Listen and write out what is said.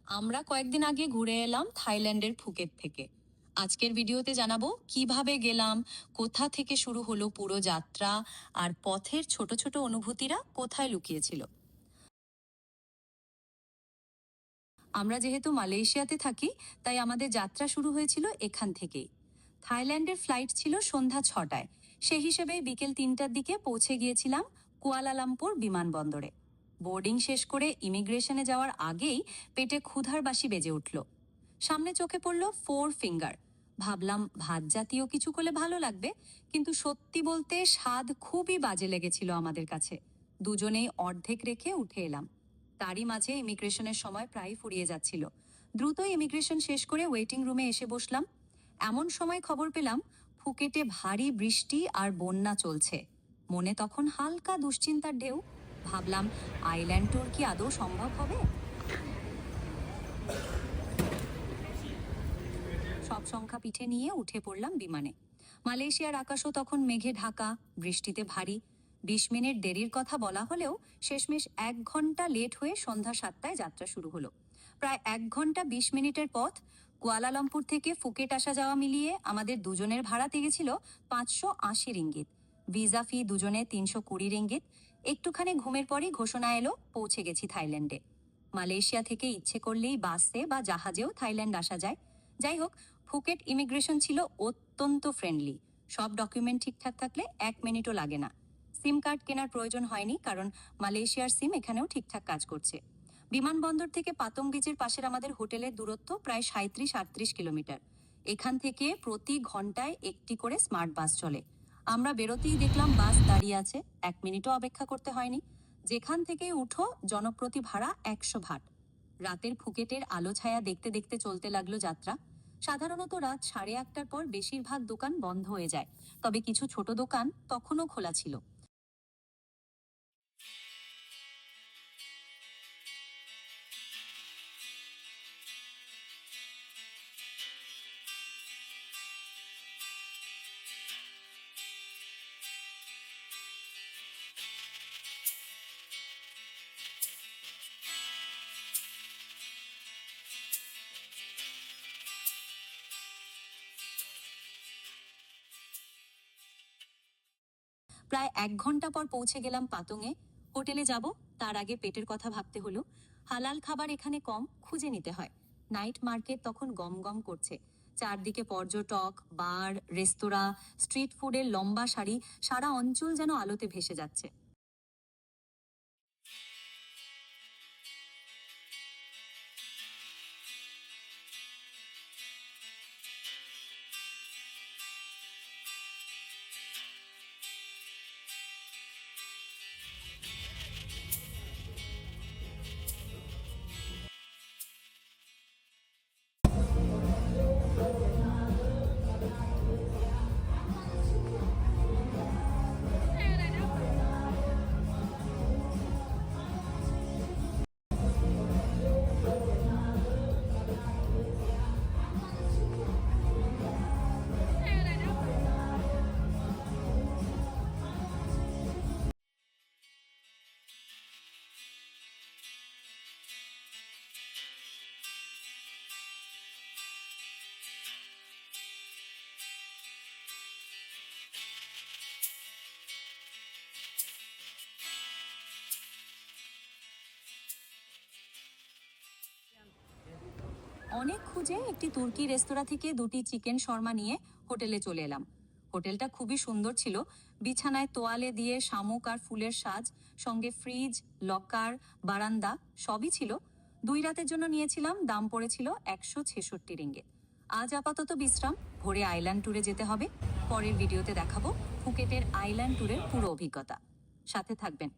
আমরা কয়েকদিন আগে ঘুরে এলাম থাইল্যান্ডের ফুকেট থেকে। আজকের ভিডিওতে জানাবো কিভাবে গেলাম, কোথা থেকে শুরু হলো পুরো যাত্রা, আর পথের ছোট ছোট অনুভূতিরা কোথায় লুকিয়েছিল। আমরা যেহেতু মালয়েশিয়াতে থাকি, তাই আমাদের যাত্রা শুরু হয়েছিল এখান থেকেই। থাইল্যান্ডের ফ্লাইট ছিল সন্ধ্যা 6টায়। সেই হিসেবে বিকেল 3টার দিকে পৌঁছে গিয়েছিলাম কুয়ালালামপুর বিমানবন্দরে। বোর্ডিং শেষ করে ইমিগ্রেশনে যাওয়ার আগেই পেটে ক্ষুধার বাসি বেজে উঠল। সামনে চোখে পড়ল 4 ফিঙ্গার। ভাবলাম ভাত জাতীয় কিছু করলে ভালো লাগবে, কিন্তু সত্যি বলতে স্বাদ খুবই বাজে লেগেছিল আমাদের কাছে। দুজনেই অর্ধেক রেখে উঠে এলাম। তারই মাঝে ইমিগ্রেশনের সময় প্রায় ফুরিয়ে যাচ্ছিল। দ্রুত ইমিগ্রেশন শেষ করে ওয়েটিং রুমে এসে বসলাম। এমন সময় খবর পেলাম ফুকেটে ভারী বৃষ্টি আর বন্যা চলছে। মনে তখন হালকা দুশ্চিন্তার ঢেউ। ভাবলাম আইল্যান্ড ট্যুর কি আদৌ সম্ভব হবে। সব সংখ্যা পিঠে নিয়ে উঠে পড়লাম বিমানে। মালয়েশিয়ার আকাশও তখন মেঘে ঢাকা, বৃষ্টিতে ভারী। 20 মিনিট দেরির কথা বলা হলেও শেষমেশ 1 ঘন্টা লেট হয়ে সন্ধ্যা 7টায় যাত্রা শুরু হলো। প্রায় 1 ঘন্টা 20 মিনিটের পথ। কুয়ালালামপুর থেকে ফুকেট আসা যাওয়া মিলিয়ে আমাদের দুজনের ভাড়া লেগেছিল 580 রিঙ্গিত। ভিসা ফি দুজনে 320 রিঙ্গিত। একটুখানি ঘুমের পরই ঘোষণা এলো পৌঁছে গেছি থাইল্যান্ডে। মালয়েশিয়া থেকে ইচ্ছে করলেই বাসে বা জাহাজেও থাইল্যান্ড আসা যায়। যাই হোক, ফুকেট ইমিগ্রেশন ছিল অত্যন্ত ফ্রেন্ডলি। সব ডকুমেন্ট ঠিকঠাক থাকলে 1 মিনিটও লাগে না। সিম কার্ড কেনার প্রয়োজন হয়নি, কারণ মালয়েশিয়ার সিম এখানেও ঠিকঠাক কাজ করছে। বিমানবন্দর থেকে পাতং বিচের পাশের আমাদের হোটেলের দূরত্ব প্রায় 37-38 কিলোমিটার। এখান থেকে প্রতি ঘন্টায় একটি করে স্মার্ট বাস চলে। আমরা বেরোতেই দেখলাম বাস দাঁড়িয়ে আছে। 1 মিনিটও অপেক্ষা করতে হয়নি। যেখান থেকে উঠো জনপ্রতি ভাড়া 100 ভাট। রাতের ফুকেটের আলো ছায়া দেখতে দেখতে চলতে লাগলো যাত্রা। সাধারণত রাত 8:30টার পর বেশিরভাগ দোকান বন্ধ হয়ে যায়, তবে কিছু ছোট দোকান তখনও খোলা ছিল। প্রায় 1 ঘন্টা পর পৌঁছে গেলাম পাতংয়ে। হোটেলে যাব, তার আগে পেটের কথা ভাবতে হলো। হালাল খাবার এখানে কম, খুঁজে নিতে হয়। নাইট মার্কেট তখন গম গম করছে। চারদিকে পর্যটক, বার, রেস্তোরাঁ, স্ট্রিট ফুডের লম্বা সারি। সারা অঞ্চল যেন আলোতে ভেসে যাচ্ছে। অনেক খুঁজে একটি তুর্কি রেস্তোরাঁ থেকে 2টি চিকেন শর্মা নিয়ে হোটেলে চলে এলাম। হোটেলটা খুবই সুন্দর ছিল। বিছানায় তোয়ালে দিয়ে শামুক আর ফুলের সাজ, সঙ্গে ফ্রিজ, লকার, বারান্দা সবই ছিল। 2 রাতের জন্য নিয়েছিলাম, দাম পড়েছিল 166 রিঙ্গিত। আজ আপাতত বিশ্রাম, ভোরে আইল্যান্ড ট্যুরে যেতে হবে। পরের ভিডিওতে দেখাবো ফুকেটের আইল্যান্ড ট্যুরের পুরো অভিজ্ঞতা। সাথে থাকবেন।